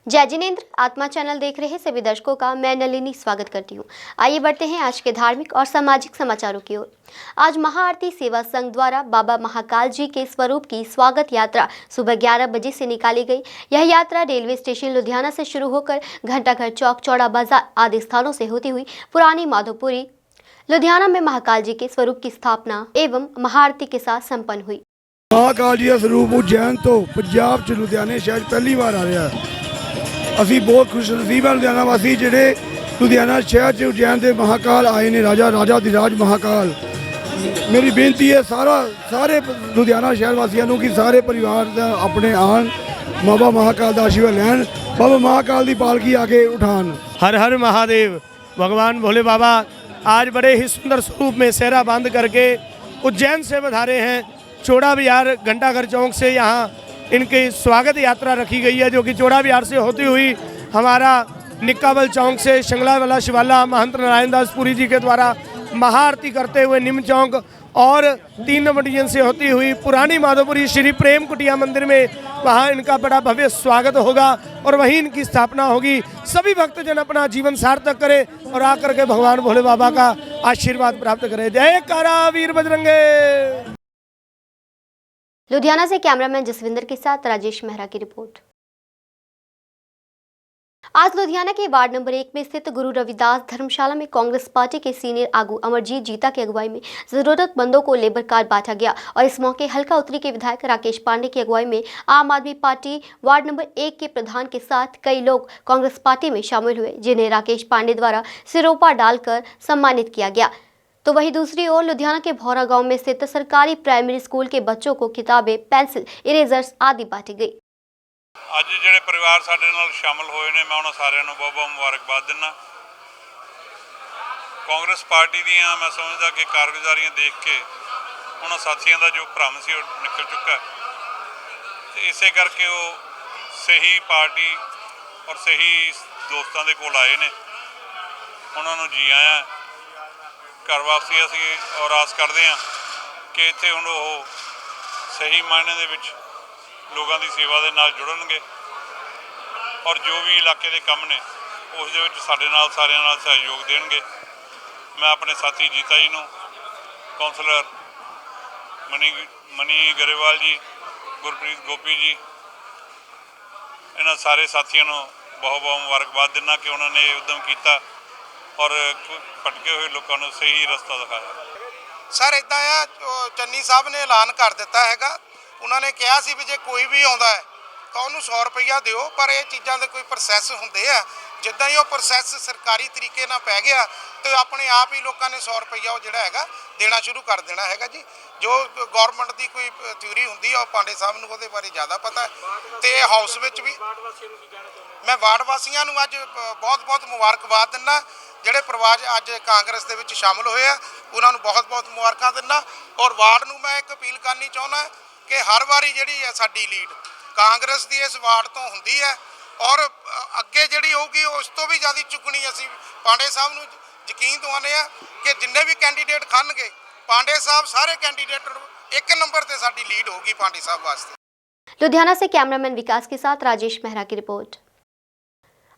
जय जिनेंद्र। आत्मा चैनल देख रहे सभी दर्शकों का मैं नलिनी स्वागत करती हूँ। आइए बढ़ते हैं आज के धार्मिक और सामाजिक समाचारों की ओर। आज महाआरती सेवा संघ द्वारा बाबा महाकाल जी के स्वरूप की स्वागत यात्रा सुबह 11 बजे से निकाली गई। यह यात्रा रेलवे स्टेशन लुधियाना से शुरू होकर घंटाघर चौक, चौड़ा बाजार आदि स्थानों से होती हुई पुरानी माधोपुरी लुधियाना में महाकाल जी के स्वरूप की स्थापना एवं महाआरती के साथ संपन्न हुई। महाकाल जी का स्वरूप उज्जैन तो पंजाब च लुधियाने शहर पहली बार आ रहा है। ਅਸੀਂ बहुत खुश नसीब है लुधियाना वासी ਜਿਹੜੇ लुधियाना शहर च उज्जैन के महाकाल आए ने राजा अधिराज महाकाल। मेरी बेनती है सारे लुधियाना शहर वासियों की सारे परिवार अपने आन बाबा महाकाल का आशीर्वाद लैन, बाबा महाकाल की पालकी आगे उठान। हर हर महादेव। भगवान भोले बाबा आज बड़े ही सुंदर स्वरूप में सेहरा बांध करके उज्जैन से पधारे हैं। चौड़ा बाजार घंटाघर चौक से यहाँ इनकी स्वागत यात्रा रखी गई है, जो कि चौड़ा बाजार से होती हुई हमारा निक्काबल चौक से शंगलावाला शिवाला महंत नारायण दास पुरी जी के द्वारा महाआरती करते हुए निम चौक और 3 नंबर डिवीजन से होती हुई पुरानी माधोपुरी श्री प्रेम कुटिया मंदिर में वहाँ इनका बड़ा भव्य स्वागत होगा और वहीं इनकी स्थापना होगी। सभी भक्तजन अपना जीवन सार्थक करें और आकर के भगवान भोले बाबा का आशीर्वाद प्राप्त करें। जय कारा वीर बजरंगे। लुधियाना से कैमरामैन जसविंदर के साथ राजेश मेहरा की रिपोर्ट। आज लुधियाना के वार्ड नंबर 1 में स्थित गुरु रविदास धर्मशाला में कांग्रेस पार्टी के सीनियर आगू अमरजीत जीता की अगुवाई में जरूरतमंदों को लेबर कार्ड बांटा गया और इस मौके हल्का उत्तरी के विधायक राकेश पांडे की अगुवाई में आम आदमी पार्टी वार्ड नंबर 1 के प्रधान के साथ कई लोग कांग्रेस पार्टी में शामिल हुए, जिन्हें राकेश पांडे द्वारा सिरोपा डालकर सम्मानित किया गया। तो वहीं दूसरी ओर लुधियाना के भौरा गांव में स्थित सरकारी प्राइमरी स्कूल के बच्चों को किताबें, पेंसिल, इरेजर्स आदि बांटी गई। ਅੱਜ ਜਿਹੜੇ ਪਰਿਵਾਰ ਸਾਡੇ ਨਾਲ ਸ਼ਾਮਲ ਹੋਏ ਨੇ, ਮੈਂ ਉਹਨਾਂ ਸਾਰਿਆਂ ਨੂੰ ਬਹੁਤ-ਬਹੁਤ ਮੁਬਾਰਕਬਾਦ ਦਿੰਦਾ। ਕਾਂਗਰਸ ਪਾਰਟੀ ਦੀਆਂ ਮੈਂ ਸਮਝਦਾ ਕਿ ਕਾਰਗੁਜ਼ਾਰੀਆਂ ਦੇਖ ਕੇ ਉਹਨਾਂ ਸਾਥੀਆਂ ਦਾ ਜੋ ਭਰਮ ਸੀ ਉਹ ਨਿਕਲ ਚੁੱਕਾ ਤੇ ਇਸੇ ਕਰਕੇ ਉਹ ਸਹੀ ਪਾਰਟੀ ਔਰ ਸਹੀ ਦੋਸਤਾਂ ਦੇ ਕੋਲ ਆਏ ਨੇ। ਉਹਨਾਂ ਨੂੰ ਜੀ ਆਇਆਂ। घर वापसी असी और आस करते हैं कि इत्थे हुण ओह सही मायने दे विच लोगों की सेवा दे नाल जुड़नगे और जो भी इलाके के काम ने उस दे विच साडे नाल सारियां नाल सहयोग देणगे। मैं अपने साथी जीता जी नूं, कौंसलर मनी गरेवाल जी, गुरप्रीत गोपी जी, इन्हां सारे साथियों नूं बहुत बहुत मुबारकबाद दिना कि उन्होंने उद्यम किया और भटके हुए लोगों को सही रास्ता दिखाया। सर इदा है, चन्नी साहब ने ऐलान कर दिता है, उन्होंने कहा सी भी जे कोई भी आता है तो उन्होंने 100 रुपया दिओ, पर ये चीज़ों के कोई प्रोसैस होंगे है। जिदा ही वो प्रोसैस सरकारी तरीके ना पै गया तो अपने आप ही लोगों ने 100 रुपया जोड़ा है देना शुरू कर देना है जी। जो गौरमेंट की कोई थ्योरी होंगी है पांडे साहब को वो बारे ज़्यादा पता है। तो हाउस में भी मैं वार्ड वासियों को अज बहुत बहुत मुबारकबाद दिना। ਜਿਹੜੇ ਪਰਿਵਾਰ ਅੱਜ ਕਾਂਗਰਸ ਦੇ ਵਿੱਚ ਸ਼ਾਮਲ ਹੋਏ ਆ ਉਹਨਾਂ ਨੂੰ ਬਹੁਤ-ਬਹੁਤ ਮੁਬਾਰਕਾਂ ਦਿੰਦਾ ਔਰ ਵਾਰਡ ਨੂੰ ਮੈਂ ਇੱਕ ਅਪੀਲ ਕਰਨੀ ਚਾਹੁੰਦਾ ਕਿ ਹਰ ਵਾਰੀ ਜਿਹੜੀ ਹੈ ਸਾਡੀ ਲੀਡ ਕਾਂਗਰਸ ਦੀ ਇਸ ਵਾਰਡ ਤੋਂ ਹੁੰਦੀ ਹੈ ਔਰ ਅੱਗੇ ਜਿਹੜੀ ਹੋਊਗੀ ਉਸ ਤੋਂ ਵੀ ਜ਼ਿਆਦਾ ਚੁੱਕਣੀ ਅਸੀਂ ਪਾਂਡੇ ਸਾਹਿਬ ਨੂੰ ਯਕੀਨ ਦਿਵਾਉਂਦੇ ਆ ਕਿ ਜਿੰਨੇ ਵੀ ਕੈਂਡੀਡੇਟ ਖੜਨਗੇ ਪਾਂਡੇ ਸਾਹਿਬ ਸਾਰੇ ਕੈਂਡੀਡੇਟ 1 नंबर ਤੇ ਸਾਡੀ ਲੀਡ ਹੋਊਗੀ ਪਾਂਡੇ ਸਾਹਿਬ ਵਾਸਤੇ। लुधियाना से कैमरामैन विकास के साथ राजेश मेहरा की रिपोर्ट।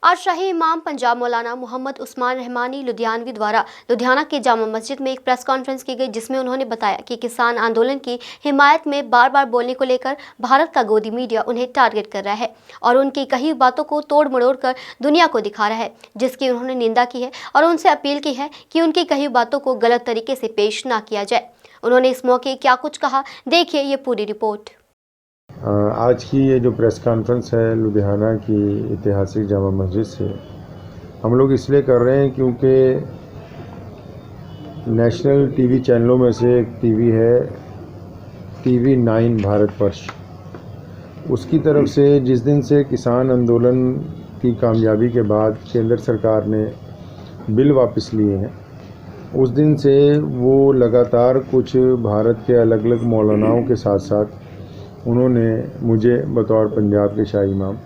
आज शाही इमाम पंजाब मौलाना मोहम्मद उस्मान रहमानी लुधियानवी द्वारा लुधियाना के जामा मस्जिद में एक प्रेस कॉन्फ्रेंस की गई, जिसमें उन्होंने बताया कि किसान आंदोलन की हिमायत में बार बार बोलने को लेकर भारत का गोदी मीडिया उन्हें टारगेट कर रहा है और उनकी कही बातों को तोड़ मड़ोड़ कर दुनिया को दिखा रहा है, जिसकी उन्होंने निंदा की है और उनसे अपील की है कि उनकी कही बातों को गलत तरीके से पेश ना किया जाए। उन्होंने इस मौके क्या कुछ कहा, देखिए ये पूरी रिपोर्ट। आज की ये जो प्रेस कॉन्फ्रेंस है लुधियाना की ऐतिहासिक जामा मस्जिद से हम लोग इसलिए कर रहे हैं क्योंकि नेशनल टीवी चैनलों में से एक टीवी है TV9 भारतवर्ष, उसकी तरफ से जिस दिन से किसान आंदोलन की कामयाबी के बाद केंद्र सरकार ने बिल वापस लिए हैं, उस दिन से वो लगातार कुछ भारत के अलग अलग मौलानाओं के साथ साथ उन्होंने मुझे बतौर पंजाब के शाही इमाम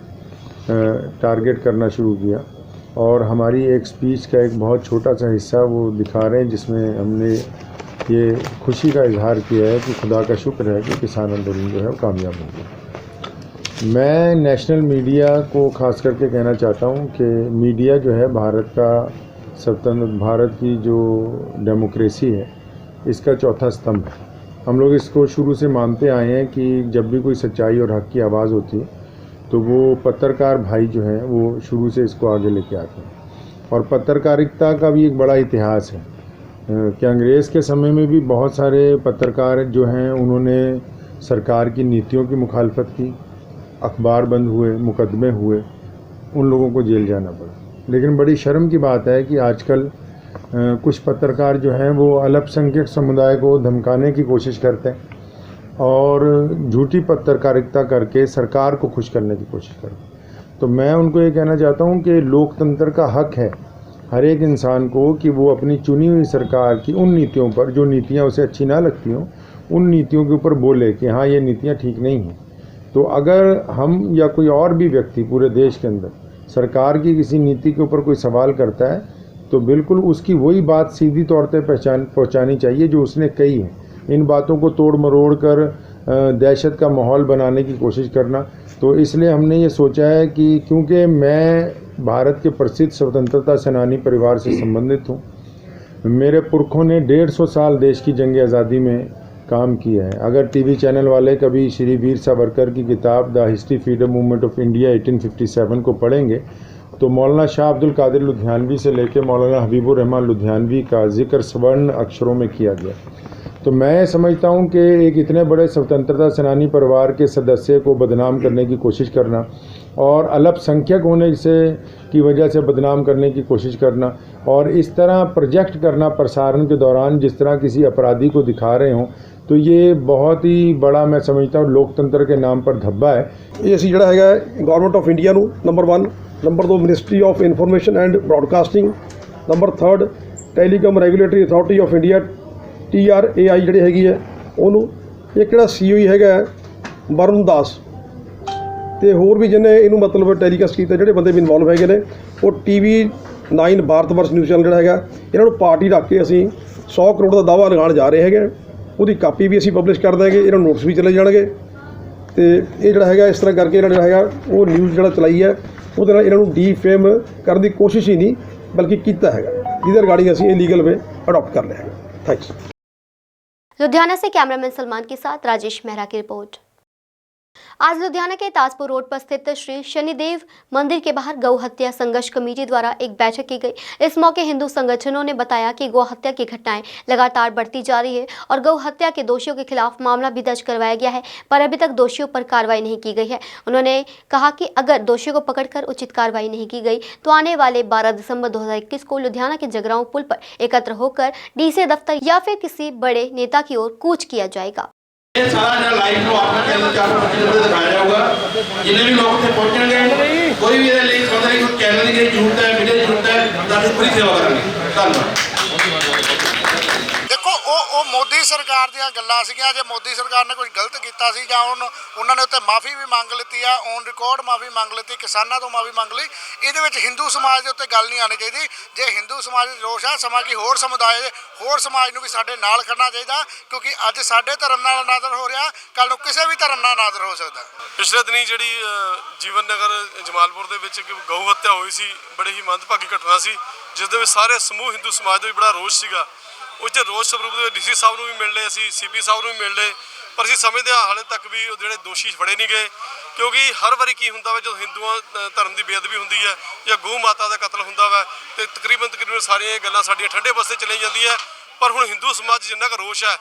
टारगेट करना शुरू किया और हमारी एक स्पीच का एक बहुत छोटा सा हिस्सा वो दिखा रहे हैं, जिसमें हमने ये खुशी का इजहार किया है कि खुदा का शुक्र है कि किसान आंदोलन जो है वो कामयाब हो गया। मैं नेशनल मीडिया को ख़ास करके कहना चाहता हूँ कि मीडिया जो है भारत का स्वतंत्र, भारत की जो डेमोक्रेसी है, इसका चौथा स्तंभ है। हम लोग इसको शुरू से मानते आए हैं कि जब भी कोई सच्चाई और हक़ की आवाज़ होती है तो वो पत्रकार भाई जो हैं वो शुरू से इसको आगे लेके आते हैं। और पत्रकारिता का भी एक बड़ा इतिहास है कि अंग्रेज़ के समय में भी बहुत सारे पत्रकार जो हैं उन्होंने सरकार की नीतियों की मुखालफत की, अखबार बंद हुए, मुकदमे हुए, उन लोगों को जेल जाना पड़ा। लेकिन बड़ी शर्म की बात है कि आजकल कुछ पत्रकार जो हैं वो अल्पसंख्यक समुदाय को धमकाने की कोशिश करते हैं और झूठी पत्रकारिता करके सरकार को खुश करने की कोशिश करते हैं। तो मैं उनको ये कहना चाहता हूँ कि लोकतंत्र का हक है हर एक इंसान को कि वो अपनी चुनी हुई सरकार की उन नीतियों पर, जो नीतियाँ उसे अच्छी ना लगती हों, उन नीतियों के ऊपर बोले कि हाँ ये नीतियाँ ठीक नहीं हैं। तो अगर हम या कोई और भी व्यक्ति पूरे देश के अंदर सरकार की किसी नीति के ऊपर कोई सवाल करता है तो बिल्कुल उसकी वही बात सीधी तौर पे पहुंचानी चाहिए जो उसने कही है। इन बातों को तोड़ मरोड़ कर दहशत का माहौल बनाने की कोशिश करना, तो इसलिए हमने ये सोचा है कि क्योंकि मैं भारत के प्रसिद्ध स्वतंत्रता सेनानी परिवार से संबंधित हूँ, मेरे पुरखों ने 150 साल देश की जंग आज़ादी में काम किया है। अगर टीवी चैनल वाले कभी श्री वीर सावरकर की किताब the history freedom movement of India 1857 को पढ़ेंगे तो मौलाना शाह अब्दुल कादिर लुधियानवी से लेकर मौलाना हबीबुर रहमान लुधियानवी का जिक्र स्वर्ण अक्षरों में किया गया। तो मैं समझता हूं कि एक इतने बड़े स्वतंत्रता सेनानी परिवार के सदस्य को बदनाम करने की कोशिश करना और अल्पसंख्यक होने से की वजह से बदनाम करने की कोशिश करना और इस तरह प्रोजेक्ट करना प्रसारण के दौरान जिस तरह किसी अपराधी को दिखा रहे हों, तो ये बहुत ही बड़ा मैं समझता हूँ लोकतंत्र के नाम पर धब्बा है। ये ਅਸੀਂ ਜਿਹੜਾ ਹੈਗਾ गवर्नमेंट ऑफ इंडिया ਨੂੰ number 1, number 2 ministry of information and broadcasting, number 3 telecom regulatory authority of India TRAI ਜਿਹੜੀ ਹੈਗੀ ਹੈ ਉਹਨੂੰ, ਇੱਕ ਜਿਹੜਾ COE ਹੈਗਾ ਵਰੁਣ ਦਾਸ ਤੇ ਹੋਰ ਵੀ ਜਿਹਨੇ ਇਹਨੂੰ ਮਤਲਬ ਟੈਲੀਕਾਸਟ ਕੀਤਾ, ਜਿਹੜੇ ਬੰਦੇ ਵੀ ਇਨਵੋਲਵ ਹੈਗੇ ਨੇ, ਉਹ TV 9 Bharat Varsh news channel ਜਿਹੜਾ ਹੈਗਾ, ਇਹਨਾਂ ਨੂੰ ਪਾਰਟੀ ਰੱਖ ਕੇ ਅਸੀਂ 100 ਕਰੋੜ ਦਾ ਦਾਅਵਾ ਲਗਾਉਣ ਜਾ ਰਹੇ ਹੈਗੇ। ਉਹਦੀ ਕਾਪੀ ਵੀ ਅਸੀਂ ਪਬਲਿਸ਼ ਕਰ ਦਾਂਗੇ, ਇਹਨਾਂ ਨੂੰ ਨੋਟਿਸ ਵੀ ਚਲੇ ਜਾਣਗੇ ਤੇ ਇਹ ਜਿਹੜਾ ਹੈਗਾ ਇਸ ਤਰ੍ਹਾਂ ਕਰਕੇ ਇਹਨਾਂ ਜਿਹੜਾ ਹੈਗਾ ਉਹ ਨਿਊਜ਼ ਜਿਹੜਾ ਚਲਾਈ ਹੈ ਉਹਦੇ ਨਾਲ ਇਹਨਾਂ ਨੂੰ ਡੀਫੇਮ ਕਰਨ ਦੀ ਕੋਸ਼ਿਸ਼ ਹੀ ਨਹੀਂ ਬਲਕਿ ਕੀਤਾ ਹੈਗਾ, ਜਿਹਦੇ ਰਿਗਾਰਡਿੰਗ ਅਸੀਂ ਇਹ ਲੀਗਲ ਵੇ ਅਡॉप्ट कर लिया है। थैंक्स। लुधियाना से कैमरामैन सलमान के साथ राजेश मेहरा की रिपोर्ट। आज लुधियाना के ताजपुर रोड पर स्थित श्री शनिदेव मंदिर के बाहर गौ हत्या संघर्ष कमेटी द्वारा एक बैठक की गई। इस मौके हिंदू संगठनों ने बताया कि गौ हत्या की घटनाएं लगातार बढ़ती जा रही है और गौ हत्या के दोषियों के खिलाफ मामला भी दर्ज करवाया गया है, पर अभी तक दोषियों पर कार्रवाई नहीं की गई है। उन्होंने कहा कि अगर दोषियों को पकड़कर उचित कार्रवाई नहीं की गई तो आने वाले 12 दिसंबर 2021 को लुधियाना के जगरांव पुल पर एकत्र होकर डीसी दफ्तर या फिर किसी बड़े नेता की ओर कूच किया जाएगा। ये सारा जो लाइव नो आपका चैनल 425 पे दिखाया जाऊगा, जिन्हें भी लोग थे पहुंचेंगे, कोई भी ये लिंक समझ रही कोई चैनल की जरूरत है, वीडियो की जरूरत है, ताकि पूरी सेवा करेंगे। धन्यवाद। ਦੇਖੋ ਉਹ ਮੋਦੀ ਸਰਕਾਰ ਦੀਆਂ ਗੱਲਾਂ ਸੀਗੀਆਂ। ਜੇ ਮੋਦੀ ਸਰਕਾਰ ਨੇ ਕੁਝ ਗਲਤ ਕੀਤਾ ਸੀ ਜਾਂ ਉਹਨਾਂ ਨੇ ਉੱਤੇ ਮਾਫੀ ਵੀ ਮੰਗ ਲਿੱਤੀ ਆ, ਔਨ ਰਿਕਾਰਡ ਮਾਫੀ ਮੰਗ ਲਿੱਤੀ, ਕਿਸਾਨਾਂ ਤੋਂ ਮਾਫੀ ਮੰਗ ਲਈ, ਇਹਦੇ ਵਿੱਚ ਹਿੰਦੂ ਸਮਾਜ ਦੇ ਉੱਤੇ ਗੱਲ ਨਹੀਂ ਆਉਣੀ ਚਾਹੀਦੀ। ਜੇ ਹਿੰਦੂ ਸਮਾਜ ਦੀ ਰੋਸ਼ ਆ, ਸਮਾਂ ਕੀ ਹੋਰ ਸਮੁਦਾਇ ਹੋਰ ਸਮਾਜ ਨੂੰ ਵੀ ਸਾਡੇ ਨਾਲ ਖੜਨਾ ਚਾਹੀਦਾ, ਕਿਉਂਕਿ ਅੱਜ ਸਾਡੇ ਧਰਮ ਨਾਲ ਅਨਾਦਰ ਹੋ ਰਿਹਾ, ਕੱਲ ਨੂੰ ਕਿਸੇ ਵੀ ਧਰਮ ਨਾਲ ਅਨਾਦਰ ਹੋ ਸਕਦਾ। ਪਿਛਲੇ ਦਿਨੀ ਜਿਹੜੀ ਜੀਵਨ ਨਗਰ ਜਮਾਲਪੁਰ ਦੇ ਵਿੱਚ ਇੱਕ ਗਊ ਹੱਤਿਆ ਹੋਈ ਸੀ, ਬੜੀ ਹੀ ਮੰਦਭਾਗੀ ਘਟਨਾ ਸੀ, ਜਿਸ ਦੇ ਵਿੱਚ ਸਾਰੇ ਸਮੂਹ ਹਿੰਦੂ ਸਮਾਜ ਦਾ ਵੀ ਬੜਾ ਰੋਸ਼ ਸੀਗਾ। ਉਸ ਦੇ ਰੋਸ ਸਰੂਪ ਦੇ DC ਸਾਹਿਬ ਨੂੰ ਵੀ ਮਿਲ ਲਏ, ਅਸੀਂ CP ਸਾਹਿਬ ਨੂੰ ਵੀ ਮਿਲ ਲਏ, ਪਰ ਅਸੀਂ ਸਮਝਦੇ ਹਾਂ ਹਾਲੇ ਤੱਕ ਵੀ ਉਹ ਜਿਹੜੇ ਦੋਸ਼ੀ ਫੜੇ ਨਹੀਂ ਗਏ, ਕਿਉਂਕਿ ਹਰ ਵਾਰੀ ਕੀ ਹੁੰਦਾ ਵਾ ਜਦੋਂ ਹਿੰਦੂਆਂ ਧਰਮ ਦੀ ਬੇਅਦਬੀ ਹੁੰਦੀ ਹੈ ਜਾਂ ਗਊ ਮਾਤਾ ਦਾ ਕਤਲ ਹੁੰਦਾ ਵਾ ਤੇ ਤਕਰੀਬਨ ਸਾਰੀਆਂ ਗੱਲਾਂ ਸਾਡੀਆਂ ਠੰਡੇ ਬਸਤੇ ਚਲੇ ਜਾਂਦੀਆਂ। ਪਰ ਹੁਣ ਹਿੰਦੂ ਸਮਾਜ ਜਿੰਨਾ ਕੁ ਰੋਸ਼ ਹੈ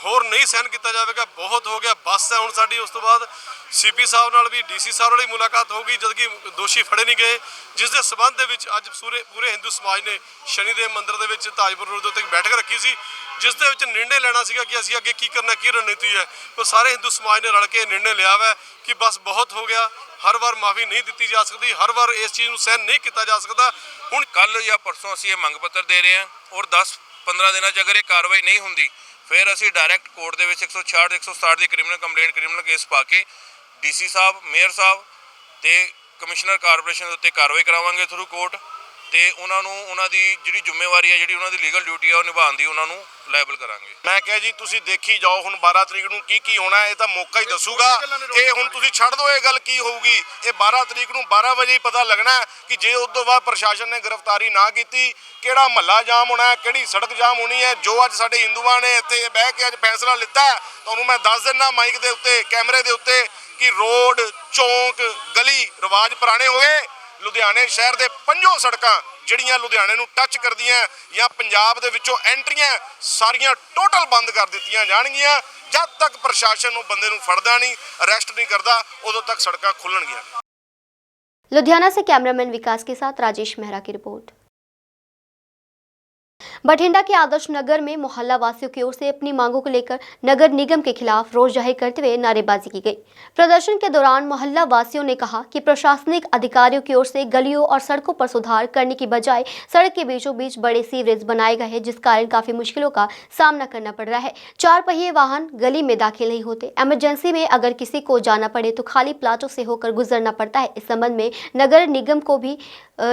ਹੋਰ ਨਹੀਂ ਸਹਿਣ ਕੀਤਾ ਜਾਵੇਗਾ, ਬਹੁਤ ਹੋ ਗਿਆ, ਬਸ ਹੈ ਹੁਣ ਸਾਡੀ। ਉਸ ਤੋਂ ਬਾਅਦ CP ਸਾਹਿਬ ਨਾਲ ਵੀ DC ਸਾਹਿਬ ਨਾਲ ਵੀ ਮੁਲਾਕਾਤ ਹੋਊਗੀ ਜਦਕਿ ਦੋਸ਼ੀ ਫੜੇ ਨਹੀਂ ਗਏ, ਜਿਸ ਦੇ ਸਬੰਧ ਦੇ ਵਿੱਚ ਅੱਜ ਪੂਰੇ ਹਿੰਦੂ ਸਮਾਜ ਨੇ ਸ਼ਨੀਦੇਵ ਮੰਦਿਰ ਦੇ ਵਿੱਚ ਤਾਜਪੁਰ ਰੋਡ ਦੇ ਉੱਤੇ ਇੱਕ ਬੈਠਕ ਰੱਖੀ ਸੀ, ਜਿਸ ਦੇ ਵਿੱਚ ਨਿਰਣੇ ਲੈਣਾ ਸੀਗਾ ਕਿ ਅਸੀਂ ਅੱਗੇ ਕੀ ਕਰਨਾ, ਕੀ ਰਣਨੀਤੀ ਹੈ। तो ਸਾਰੇ ਹਿੰਦੂ ਸਮਾਜ ਨੇ ਰਲ ਕੇ ਨਿਰਣੇ ਲਿਆ ਵਾ ਕਿ ਬਸ ਬਹੁਤ ਹੋ ਗਿਆ, हर बार माफ़ी नहीं दी जा सकती, हर बार इस चीज़ को सहन नहीं किया जा सकता। ਹੁਣ ਕੱਲ ਜਾਂ ਪਰਸੋਂ ਅਸੀਂ ਇਹ ਮੰਗ ਪੱਤਰ ਦੇ ਰਹੇ ਹਾਂ ਔਰ 10-15 ਦਿਨਾਂ 'ਚ ਅਗਰ ਇਹ ਕਾਰਵਾਈ ਨਹੀਂ ਹੁੰਦੀ ਫਿਰ ਅਸੀਂ ਡਾਇਰੈਕਟ ਕੋਰਟ ਦੇ ਵਿੱਚ 166 167 ਦੀ ਕ੍ਰਿਮੀਨਲ ਕੇਸ ਪਾ ਕੇ ਡੀਸੀ ਸਾਹਿਬ, ਮੇਅਰ ਸਾਹਿਬ ਤੇ ਕਮਿਸ਼ਨਰ ਕਾਰਪੋਰੇਸ਼ਨ ਦੇ ਉੱਤੇ ਕਾਰਵਾਈ ਕਰਾਵਾਂਗੇ ਥਰੂ ਕੋਰਟ, ਤੇ ਉਹਨਾਂ ਨੂੰ ਉਹਨਾਂ ਦੀ ਜਿਹੜੀ ਜ਼ਿੰਮੇਵਾਰੀ ਹੈ, ਜਿਹੜੀ ਉਹਨਾਂ ਦੀ ਲੀਗਲ ਡਿਊਟੀ ਹੈ ਉਹ ਨਿਭਾਉਣ ਦੀ ਉਹਨਾਂ ਨੂੰ ਲਾਇਬਲ ਕਰਾਂਗੇ। ਮੈਂ ਕਿਹਾ ਜੀ ਤੁਸੀਂ ਦੇਖੀ ਜਾਓ ਹੁਣ 12 ਤਰੀਕ ਨੂੰ ਕੀ ਹੋਣਾ, ਇਹ ਤਾਂ ਮੌਕਾ ਹੀ ਦੱਸੂਗਾ। ਇਹ ਹੁਣ ਤੁਸੀਂ ਛੱਡ ਦਿਓ ਇਹ ਗੱਲ ਕੀ ਹੋਊਗੀ, ਇਹ 12 ਤਰੀਕ ਨੂੰ 12 ਵਜੇ ਹੀ ਪਤਾ ਲੱਗਣਾ ਕਿ ਜੇ ਉਸ ਤੋਂ ਬਾਅਦ ਪ੍ਰਸ਼ਾਸਨ ਨੇ ਗ੍ਰਿਫਤਾਰੀ ਨਾ ਕੀਤੀ ਕਿਹੜਾ ਮਹੱਲਾ ਜਾਮ ਹੋਣਾ ਹੈ, ਕਿਹੜੀ ਸੜਕ ਜਾਮ ਹੋਣੀ ਹੈ। ਜੋ ਅੱਜ ਸਾਡੇ ਹਿੰਦੂਆਂ ਨੇ ਇੱਥੇ ਬਹਿ ਕੇ ਅੱਜ ਫੈਸਲਾ ਲਿੱਤਾ ਹੈ, ਤੁਹਾਨੂੰ ਮੈਂ ਦੱਸ ਦਿੰਦਾ ਮਾਈਕ ਦੇ ਉੱਤੇ, ਕੈਮਰੇ ਦੇ ਉੱਤੇ, ਕਿ ਰੋਡ, ਚੌਂਕ, ਗਲੀ ਰਿਵਾਜ ਪੁਰਾਣੇ ਹੋ ਗਏ। ਲੁਧਿਆਣੇ ਸ਼ਹਿਰ ਦੇ 5 ਸੜਕਾਂ ਜਿਹੜੀਆਂ ਲੁਧਿਆਣੇ ਨੂੰ ਟੱਚ ਕਰਦੀਆਂ ਜਾਂ ਪੰਜਾਬ ਦੇ ਵਿੱਚੋਂ ਐਂਟਰੀਆਂ ਸਾਰੀਆਂ ਟੋਟਲ ਬੰਦ ਕਰ ਦਿੱਤੀਆਂ ਜਾਣਗੀਆਂ। ਜਦ ਤੱਕ ਪ੍ਰਸ਼ਾਸਨ ਉਹ ਬੰਦੇ ਨੂੰ ਫੜਦਾ नहीं, अरेस्ट नहीं करता, उदों तक सड़कां खुलणगियां। लुधियाना से कैमरामैन विकास के साथ राजेश मेहरा की रिपोर्ट। बठिंडा के आदर्श नगर में मोहल्ला वासियों की ओर से अपनी मांगों को लेकर नगर निगम के खिलाफ रोष जाहिर करते हुए नारेबाजी की गई। प्रदर्शन के दौरान मोहल्ला वासियों ने कहा कि प्रशासनिक अधिकारियों की ओर से गलियों और सड़कों पर सुधार करने की बजाय सड़क के बीचों बीच बड़े सीवरेज बनाए गए हैं, जिस कारण काफी मुश्किलों का सामना करना पड़ रहा है। 4 पहिए वाहन गली में दाखिल नहीं होते, इमरजेंसी में अगर किसी को जाना पड़े तो खाली प्लाटों से होकर गुजरना पड़ता है। इस संबंध में नगर निगम को भी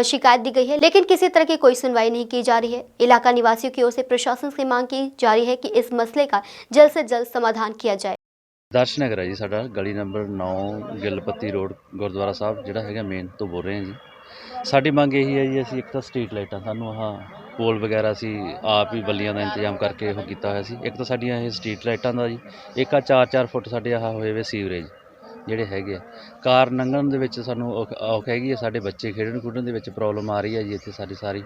शिकायत दी गई है, लेकिन किसी तरह की कोई सुनवाई नहीं की जा रही है। इलाका निवासियों की ओर से प्रशासन से मांग की जा रही है कि इस मसले का जल्द से जल्द समाधान किया जाए। दर्श नगर है जी साडा, गली नंबर 9 ਗਿਲਪੱਤੀ रोड ਗੁਰਦੁਆਰਾ ਸਾਹਿਬ ਜਿਹੜਾ ਹੈਗਾ ਮੇਨ ਤੋਂ ਬੋਲ ਰਹੇ ਹਾਂ ਜੀ। ਸਾਡੀ ਮੰਗ ਇਹੀ ਹੈ ਜੀ, ਅਸੀਂ ਇੱਕ ਤਾਂ ਸਟਰੀਟ ਲਾਈਟਾਂ, ਸਾਨੂੰ ਆਹ ਪੋਲ ਵਗੈਰਾ ਅਸੀਂ ਆਪ ਹੀ ਬੱਲੀਆਂ ਦਾ ਇੰਤਜ਼ਾਮ ਕਰਕੇ ਉਹ ਕੀਤਾ ਹੋਇਆ ਸੀ। ਇੱਕ ਤਾਂ ਸਾਡੀਆਂ ਇਹ ਸਟਰੀਟ ਲਾਈਟਾਂ ਦਾ ਜੀ, ਇੱਕ ਆ 4-4 ਫੁੱਟ ਸਾਡੇ ਆਹ ਹੋਏ ਵੇ ਸੀਵਰੇਜ ਜਿਹੜੇ ਹੈਗੇ ਆ। ਕਾਰ ਲੰਘਣ ਦੇ ਵਿੱਚ ਸਾਨੂੰ ਔਖ ਹੈਗੀ ਹੈ, ਸਾਡੇ ਬੱਚੇ ਖੇਡਣ ਖੁੱਡਣ ਦੇ ਵਿੱਚ ਪ੍ਰੋਬਲਮ ਆ ਰਹੀ ਹੈ ਜੀ ਇੱਥੇ ਸਾਰੀ।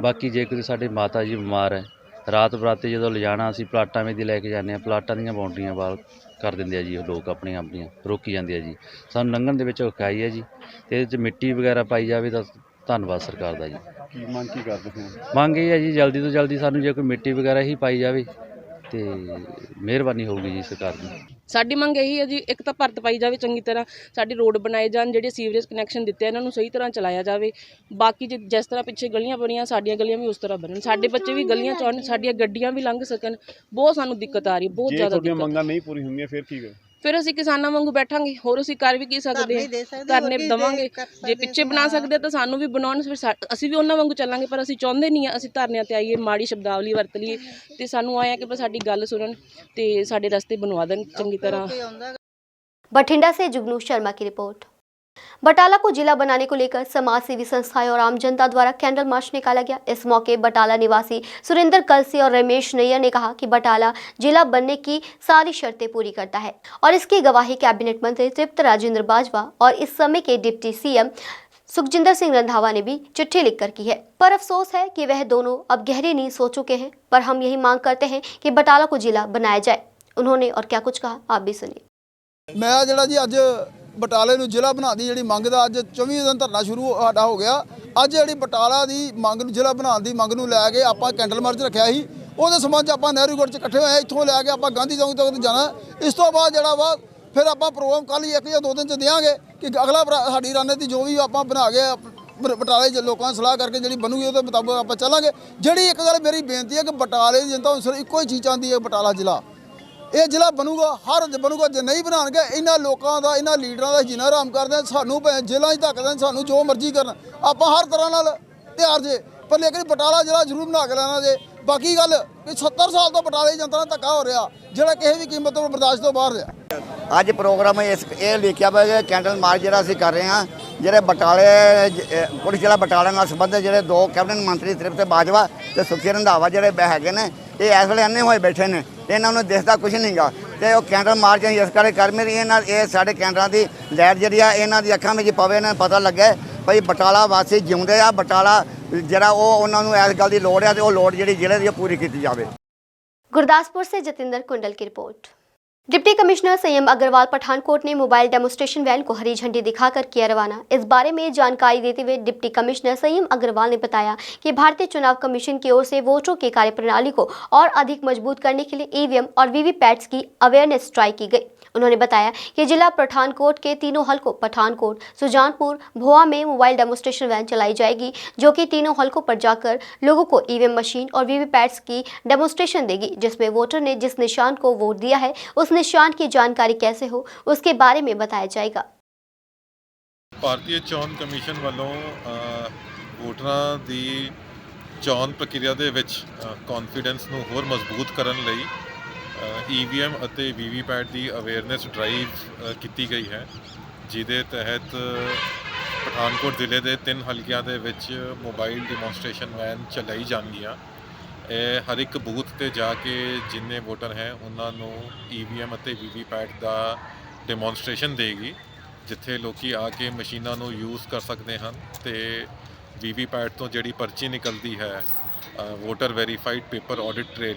ਬਾਕੀ ਜੇ ਕੋਈ ਸਾਡੇ ਮਾਤਾ ਜੀ ਬਿਮਾਰ ਹੈ, ਰਾਤ ਬਰਾਤੇ ਜਦੋਂ ਲਿਜਾਣਾ ਅਸੀਂ ਪਲਾਟਾਂ ਵਿੱਚ ਦੀ ਲੈ ਕੇ ਜਾਂਦੇ ਹਾਂ, ਪਲਾਟਾਂ ਦੀਆਂ ਬਾਉਂਡਰੀਆਂ ਵਾਲ ਕਰ ਦਿੰਦੇ ਆ ਜੀ ਉਹ ਲੋਕ, ਆਪਣੀਆਂ ਰੋਕੀ ਜਾਂਦੇ ਆ ਜੀ। ਸਾਨੂੰ ਲੰਘਣ ਦੇ ਵਿੱਚ ਔਖਾਈ ਹੈ ਜੀ, ਅਤੇ ਇਹਦੇ 'ਚ ਮਿੱਟੀ ਵਗੈਰਾ ਪਾਈ ਜਾਵੇ ਤਾਂ ਧੰਨਵਾਦ ਸਰਕਾਰ ਦਾ ਜੀ। ਕੀ ਮੰਗ ਕੀ ਕਰਦੇ ਹੋ? ਮੰਗ ਇਹ ਹੈ ਜੀ, ਜਲਦੀ ਤੋਂ ਜਲਦੀ ਸਾਨੂੰ ਜੇ ਕੋਈ ਮਿੱਟੀ ਵਗੈਰਾ ਹੀ ਪਾਈ ਜਾਵੇ ਤੇ ਮਿਹਰਬਾਨੀ ਹੋਊਗੀ ਜੀ ਸਰਕਾਰ ਦੀ। ਸਾਡੀ ਮੰਗ ਇਹੀ ਹੈ ਜੀ, ਇੱਕ ਤਾਂ ਭਰਤ ਪਾਈ ਜਾਵੇ ਚੰਗੀ ਤਰ੍ਹਾਂ, ਸਾਡੇ ਰੋਡ ਬਣਾਏ ਜਾਣ, ਜਿਹੜੇ ਸੀਵਰੇਜ ਕਨੈਕਸ਼ਨ ਦਿੱਤੇ ਇਹਨਾਂ ਨੂੰ ਸਹੀ ਤਰ੍ਹਾਂ ਚਲਾਇਆ ਜਾਵੇ। ਬਾਕੀ ਜਿਸ ਤਰ੍ਹਾਂ ਪਿੱਛੇ ਗਲੀਆਂ ਬਣੀਆਂ, ਸਾਡੀਆਂ ਗਲੀਆਂ ਵੀ ਉਸ ਤਰ੍ਹਾਂ ਬਣਨ, ਸਾਡੇ ਬੱਚੇ ਵੀ ਗਲੀਆਂ 'ਚ ਆਉਣ, ਸਾਡੀਆਂ ਗੱਡੀਆਂ ਵੀ ਲੰਘ ਸਕਣ। ਬਹੁਤ ਸਾਨੂੰ ਦਿੱਕਤ ਆ ਰਹੀ ਹੈ, ਬਹੁਤ ਜ਼ਿਆਦਾ। ਜੇ ਤੁਹਾਡੀਆਂ ਮੰਗਾਂ ਨਹੀਂ ਪੂਰੀ ਹੁੰਦੀਆਂ ਫਿਰ ਕੀ ਕਰੇ? ਫਿਰ ਅਸੀਂ ਕਿਸਾਨਾਂ ਵਾਂਗੂ ਬੈਠਾਂਗੇ, ਹੋਰ ਅਸੀਂ ਕਰ ਵੀ ਕੀ ਸਕਦੇ ਹਾਂ, ਕਰਨੇ ਦੇਵਾਂਗੇ। ਜੇ ਪਿੱਛੇ ਬਣਾ ਸਕਦੇ ਤਾਂ ਸਾਨੂੰ ਵੀ ਬਣਾਉਣ, ਫਿਰ ਅਸੀਂ ਵੀ ਉਹਨਾਂ ਵਾਂਗੂ ਚੱਲਾਂਗੇ। ਪਰ ਅਸੀਂ ਚਾਹੁੰਦੇ ਨਹੀਂ ਆ ਅਸੀਂ ਧਰਨਿਆਂ ਤੇ ਆਈਏ, ਮਾੜੀ ਸ਼ਬਦਾਵਲੀ ਵਰਤ ਲਈਏ, ਤੇ ਸਾਨੂੰ ਆਇਆ ਕਿ ਸਾਡੀ ਗੱਲ ਸੁਣਨ ਤੇ ਸਾਡੇ ਰਸਤੇ बनवा दें चंगी तरह। बठिंडा से जुगनू शर्मा की रिपोर्ट। बटाला को जिला बनाने को लेकर समाज सेवी संस्थाएं और आम जनता द्वारा कैंडल मार्च निकाला गया। इस मौके बटाला निवासी सुरेंद्र कलसी और रमेश नैयर ने कहा कि बटाला जिला बनने की सारी शर्तें पूरी करता है और इसकी गवाही कैबिनेट मंत्री तृप्त राजेंद्र बाजवा और इस समय के डिप्टी सीएम सुखजिंदर सिंह रंधावा ने भी चिट्ठी लिखकर की है। पर अफसोस है कि वह दोनों अब गहरी नींद सो चुके हैं। पर हम यही मांग करते हैं कि बटाला को जिला बनाया जाए। उन्होंने और क्या कुछ कहा, आप भी सुनिए। मैं ਜਿਹੜਾ ਜੀ ਅੱਜ ਬਟਾਲੇ ਨੂੰ ਜ਼ਿਲ੍ਹਾ ਬਣਾਉਣ ਦੀ ਜਿਹੜੀ ਮੰਗ ਦਾ ਅੱਜ 24 ਦਿਨ ਧਰਨਾ ਸ਼ੁਰੂ ਸਾਡਾ ਹੋ ਗਿਆ। ਅੱਜ ਜਿਹੜੀ ਬਟਾਲਾ ਦੀ ਮੰਗ ਨੂੰ ਜ਼ਿਲ੍ਹਾ ਬਣਾਉਣ ਦੀ ਮੰਗ ਨੂੰ ਲੈ ਕੇ ਆਪਾਂ ਕੈਂਡਲ ਮਾਰਚ ਰੱਖਿਆ ਸੀ। ਉਹਦੇ ਸੰਬੰਧ 'ਚ ਆਪਾਂ ਨਹਿਰੂ ਗੜ੍ਹ 'ਚ ਇਕੱਠੇ ਹੋਏ, ਇੱਥੋਂ ਲੈ ਕੇ ਆਪਾਂ ਗਾਂਧੀ ਚੌਂਕ ਤੱਕ ਜਾਣਾ। ਇਸ ਤੋਂ ਬਾਅਦ ਜਿਹੜਾ ਵਾ ਫਿਰ ਆਪਾਂ ਪ੍ਰੋਗਰਾਮ ਕੱਲ੍ਹ ਹੀ 1 ਜਾਂ 2 ਦਿਨ 'ਚ ਦੇਵਾਂਗੇ ਕਿ ਅਗਲਾ ਸਾਡੀ ਰਣਨੀਤੀ ਜੋ ਵੀ ਆਪਾਂ ਬਣਾ ਕੇ ਬਟਾਲੇ ਦੇ ਲੋਕਾਂ ਨਾਲ ਸਲਾਹ ਕਰਕੇ ਜਿਹੜੀ ਬਣੂਗੀ ਉਹਦੇ ਮੁਤਾਬਕ ਆਪਾਂ ਚੱਲਾਂਗੇ। ਜਿਹੜੀ ਇੱਕ ਗੱਲ ਮੇਰੀ ਬੇਨਤੀ ਹੈ ਕਿ ਬਟਾਲੇ ਦੀ ਜਨਤਾ ਹੁਣ ਸਿਰਫ ਇੱਕੋ ਹੀ ਚੀਜ਼ ਚਾਹੁੰਦੀ ਹੈ, ਬਟਾਲਾ ਜ਼ਿਲ੍ਹਾ। ਇਹ ਜ਼ਿਲ੍ਹਾ ਬਣੂਗਾ, ਹਰ ਬਣੂਗਾ। ਜੇ ਨਹੀਂ ਬਣਾਉਣਗੇ ਇਹਨਾਂ ਲੋਕਾਂ ਦਾ, ਇਹਨਾਂ ਲੀਡਰਾਂ ਦਾ ਜੀਣਾ ਹਰਾਮ ਕਰਦੇ ਸਾਨੂੰ ਜੇਲ੍ਹਾਂ 'ਚ ਧੱਕਦੇ, ਸਾਨੂੰ ਜੋ ਮਰਜ਼ੀ ਕਰਨ, ਆਪਾਂ ਹਰ ਤਰ੍ਹਾਂ ਨਾਲ ਤਿਆਰ ਜੇ। ਪਰ ਲੇਕਿਨ ਬਟਾਲਾ ਜ਼ਿਲ੍ਹਾ ਜ਼ਰੂਰ ਬਣਾ ਕੇ ਲੈਣਾ ਜੇ। ਬਾਕੀ ਗੱਲ ਕਿ 70 ਸਾਲ ਤੋਂ ਬਟਾਲੇ ਜਨਤਾ ਨਾਲ ਧੱਕਾ ਹੋ ਰਿਹਾ, ਜਿਹੜਾ ਕਿਸੇ ਵੀ ਕੀਮਤ ਤੋਂ ਬਰਦਾਸ਼ਤ ਤੋਂ ਬਾਹਰ ਰਿਹਾ। ਅੱਜ ਪ੍ਰੋਗਰਾਮ ਇਹ ਲਿਖਿਆ ਹੋਇਆ ਕੈਂਡਲ ਮਾਰਚ ਜਿਹੜਾ ਅਸੀਂ ਕਰ ਰਹੇ ਹਾਂ, ਜਿਹੜੇ ਬਟਾਲੇ ਪੁਲਿਸ ਜ਼ਿਲ੍ਹਾ ਬਟਾਲਾ ਨਾਲ ਸੰਬੰਧਿਤ ਜਿਹੜੇ 2 ਕੈਬਨਿਟ ਮੰਤਰੀ ਤ੍ਰਿਪਤ ਬਾਜਵਾ ਤੇ ਸੁਖੀ ਰੰਧਾਵਾ ਜਿਹੜੇ ਹੈਗੇ ਨੇ, ਇਹ ਇਸ ਵੇਲੇ ਅੰਨੇ ਹੋਏ ਬੈਠੇ ਨੇ, ਇਹਨਾਂ ਨੂੰ ਦਿਸਦਾ ਕੁਝ ਨਹੀਂਗਾ। ਤੇ ਉਹ ਕੈਂਡਲ ਮਾਰਚ ਇਸ ਕਰਕੇ ਕਰ ਮੇਰੀ ਇਹ ਸਾਡੇ ਕੈਂਡਰਾਂ ਦੀ ਲਾਈਟ ਜਿਹੜੀ ਆ ਇਹਨਾਂ ਦੀ ਅੱਖਾਂ ਵਿੱਚ ਪਵੇ, ਇਹਨਾਂ ਨੂੰ ਪਤਾ ਲੱਗੇ ਭਈ ਬਟਾਲਾ ਵਾਸੀ ਜਿਉਂਦੇ ਆ। ਬਟਾਲਾ ਜਿਹੜਾ ਉਹਨਾਂ ਨੂੰ ਇਸ ਗੱਲ ਦੀ ਲੋੜ ਆ ਤੇ ਉਹ ਲੋੜ ਜਿਹੜੀ ਜ਼ਿਲ੍ਹੇ ਦੀ ਪੂਰੀ ਕੀਤੀ ਜਾਵੇ। गुरदासपुर से जतिंदर कुंडल की रिपोर्ट। डिप्टी कमिश्नर संयम अग्रवाल पठानकोट ने मोबाइल डेमोन्स्ट्रेशन वैन को हरी झंडी दिखाकर किया रवाना। इस बारे में जानकारी देते हुए डिप्टी कमिश्नर संयम अग्रवाल ने बताया कि भारतीय चुनाव कमीशन की ओर से वोटरों की कार्यप्रणाली को और अधिक मजबूत करने के लिए ईवीएम और वीवीपैट्स की अवेयरनेस ड्राइव की गई। उन्होंने बताया कि जिला पठानकोट के तीनों हलकों पठानकोट, सुजानपुर, भोआ में मोबाइल डेमोस्ट्रेशन वैन चलाई जाएगी, जो कि तीनों हलकों पर जाकर लोगों को ईवीएम मशीन और वीवीपैट्स की डेमोस्ट्रेशन देगी, जिसमें वोटर ने जिस निशान को वोट दिया है उस निशान की जानकारी कैसे हो उसके बारे में बताया जाएगा। ਭਾਰਤੀ ਚੋਣ ਕਮਿਸ਼ਨ ਵੱਲੋਂ ਵੋਟਰਾਂ ਦੀ ਚੋਣ ਪ੍ਰਕਿਰਿਆ ਦੇ ਵਿੱਚ ਕੌਨਫੀਡੈਂਸ ਨੂੰ ਹੋਰ ਮਜ਼ਬੂਤ ਕਰਨ ਲਈ ਈਵੀਐਮ ਅਤੇ ਵੀਵੀਪੈਟ ਦੀ ਅਵੇਅਰਨੈਸ ਡਰਾਈਵ ਕੀਤੀ ਗਈ ਹੈ, ਜਿਹਦੇ ਤਹਿਤ ਪਠਾਨਕੋਟ ਜ਼ਿਲ੍ਹੇ ਦੇ 3 ਹਲਕਿਆਂ ਦੇ ਵਿੱਚ ਮੋਬਾਈਲ ਡੈਮੋਨਸਟ੍ਰੇਸ਼ਨ ਵੈਨ ਚਲਾਈ ਜਾਣਗੀਆਂ। ਇਹ ਹਰ ਇੱਕ ਬੂਥ ਤੇ ਜਾ ਕੇ ਜਿੰਨੇ ਵੋਟਰ ਹੈ ਉਹਨਾਂ ਨੂੰ ਈਵੀਐਮ ਅਤੇ ਵੀਵੀਪੈਟ ਦਾ ਡੈਮੋਨਸਟ੍ਰੇਸ਼ਨ ਦੇਗੀ, ਜਿੱਥੇ ਲੋਕੀ ਆ ਕੇ ਮਸ਼ੀਨਾਂ ਨੂੰ ਯੂਜ਼ ਕਰ ਸਕਦੇ ਹਨ ਤੇ ਵੀਵੀਪੈਟ ਤੋਂ ਜਿਹੜੀ ਪਰਚੀ ਨਿਕਲਦੀ ਹੈ voter verified paper audit trail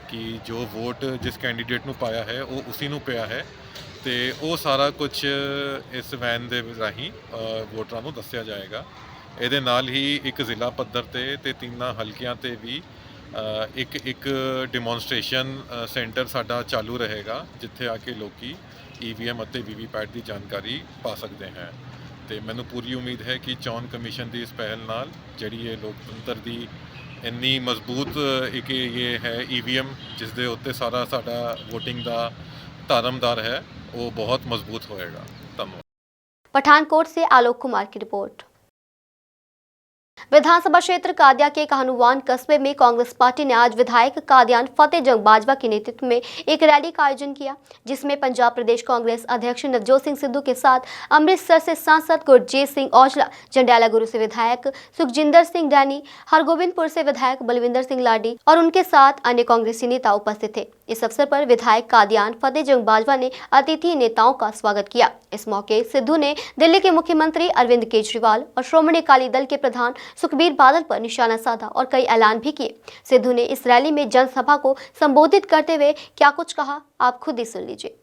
ਕਿ ਜੋ ਵੋਟ ਜਿਸ ਕੈਂਡੀਡੇਟ ਨੂੰ ਪਾਇਆ ਹੈ ਉਹ ਉਸੀ ਨੂੰ ਪਿਆ ਹੈ ਤੇ ਉਹ ਸਾਰਾ ਕੁਝ ਇਸ ਵੈਨ ਦੇ ਰਾਹੀਂ ਵੋਟਰਾਂ ਨੂੰ ਦੱਸਿਆ ਜਾਏਗਾ। ਇਹਦੇ ਨਾਲ ਹੀ ਇੱਕ ਜ਼ਿਲ੍ਹਾ ਪੱਧਰ ਤੇ 3 ਹਲਕਿਆਂ ਤੇ ਵੀ ਇੱਕ ਡੈਮੋਨਸਟ੍ਰੇਸ਼ਨ ਸੈਂਟਰ ਸਾਡਾ ਚਾਲੂ ਰਹੇਗਾ, ਜਿੱਥੇ ਆ ਕੇ ਲੋਕੀ ਈਵੀਐਮ ਅਤੇ ਵੀਵੀਪੈਟ ਦੀ ਜਾਣਕਾਰੀ ਪਾ ਸਕਦੇ ਹੈ ਤੇ ਮੈਨੂੰ ਪੂਰੀ ਉਮੀਦ ਹੈ ਕਿ ਚੋਣ ਕਮਿਸ਼ਨ ਦੀ ਇਸ ਪਹਿਲ ਨਾਲ ਜਿਹੜੀ ਇਹ ਲੋਕਤੰਤਰ ਦੀ ਇੰਨੀ ਮਜ਼ਬੂਤ ਇੱਕ ਇਹ ਹੈ ਈਵੀਐਮ ਜਿਸ ਦੇ ਉੱਤੇ ਸਾਰਾ ਸਾਡਾ VOTING ਦਾ ਧਾਰਮਦਾਰ ਹੈ ਉਹ ਬਹੁਤ ਮਜ਼ਬੂਤ ਹੋਏਗਾ। ਧੰਨਵਾਦ। पठानकोट से आलोक कुमार की रिपोर्ट। विधानसभा क्षेत्र कादिया के कहनुवान कस्बे में कांग्रेस पार्टी ने आज विधायक कादियान फतेह जंग बाजवा के नेतृत्व में एक रैली का आयोजन किया, जिसमें पंजाब प्रदेश कांग्रेस अध्यक्ष नवजोत सिंह सिद्धू के साथ अमृतसर से सांसद गुरजीत सिंह औजला, जंडियाला गुरु से विधायक सुखजिंदर सिंह डैनी, हरगोबिंदपुर से विधायक बलविंदर सिंह लाडी और उनके साथ अन्य कांग्रेसी नेता उपस्थित थे। इस अवसर पर विधायक कादियान फतेह जंग बाजवा ने अतिथि नेताओं का स्वागत किया। इस मौके सिद्धू ने दिल्ली के मुख्यमंत्री अरविंद केजरीवाल और श्रोमणी अकाली दल के प्रधान सुखबीर बादल पर निशाना साधा और कई ऐलान भी किए। सिद्धू ने इस रैली में जनसभा को संबोधित करते हुए क्या कुछ कहा, आप खुद ही सुन लीजिए।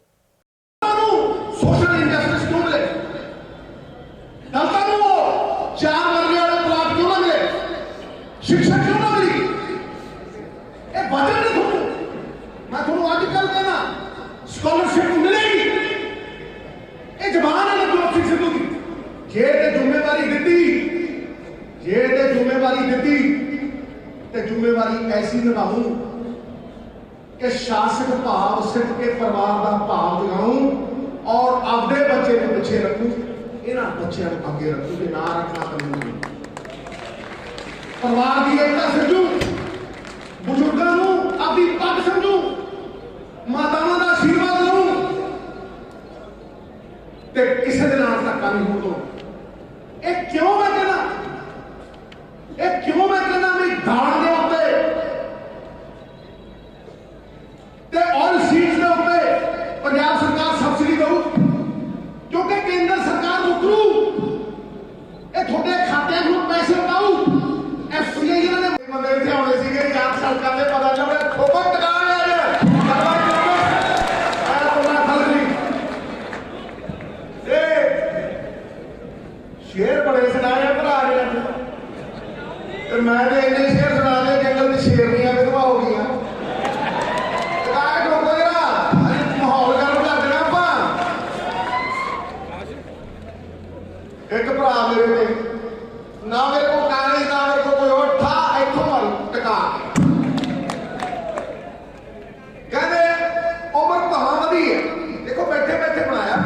स्कॉलरशिप मिलेगी, ये जबान है नवजोत सिंह सिद्धू की, जे ते जिम्मेवारी दी ते जिम्मेवारी ऐसी निभाऊं कि शासक भाव सिर्फ के परिवार का भाव जगाऊं और आपदे बच्चे को पीछे रखूं, इन्हां बच्चों को अगे रखूं कि ना रखना करूं। परिवार की एकता समझूं, बुजुर्गों को अपनी पग समझूं, मातावां दा आशीर्वाद लूं ते किसी दे नाल धक्का नहीं हो। ये क्यों मैं कहना भी दाल के उत्ते ते ऑयल सीड्स के उत्ते पंजाब सरकार सबसिडी दऊ, क्योंकि केंद्र सरकार मुकरू ये थोड़े खाते में पैसे पाऊ। एफसीआई ने बंदे इत्थे आउणे सीगे 4 साल करदे पता चले ठोकर टका शेर बड़े सुनाए भरा मैं इन्ने शेर सुना दे जंगल की शेरनियां विधवा हो गई माहौल गर्म कर देना आप। एक भरा मेरे ना मेरे को कानी ना मेरे को कोई और था इतों मारी टका कहते उम्र भाव वधी है। देखो बैठे बैठे बनाया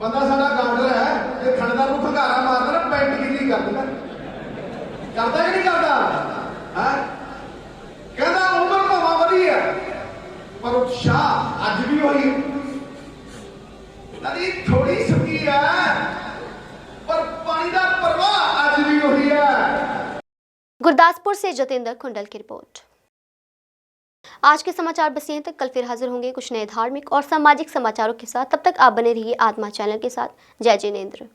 बंदा साडा गार्डर है, जो थणदार को खंगारा मारदा ना पैंट गिल्ली कर दिंदा, करदा कि नहीं करदा है। कहता उम्र भावां वधी है पर उत्साह अज भी वही नदी थोड़ी सुकी है पर पानी का प्रवाह अज भी वही है। गुरदासपुर से जतेंद्र कुंडल की रिपोर्ट। आज के समाचार बस यहीं तक। कल फिर हाजिर होंगे कुछ नए धार्मिक और सामाजिक समाचारों के साथ। तब तक आप बने रहिए आत्मा चैनल के साथ। जय जिनेंद्र।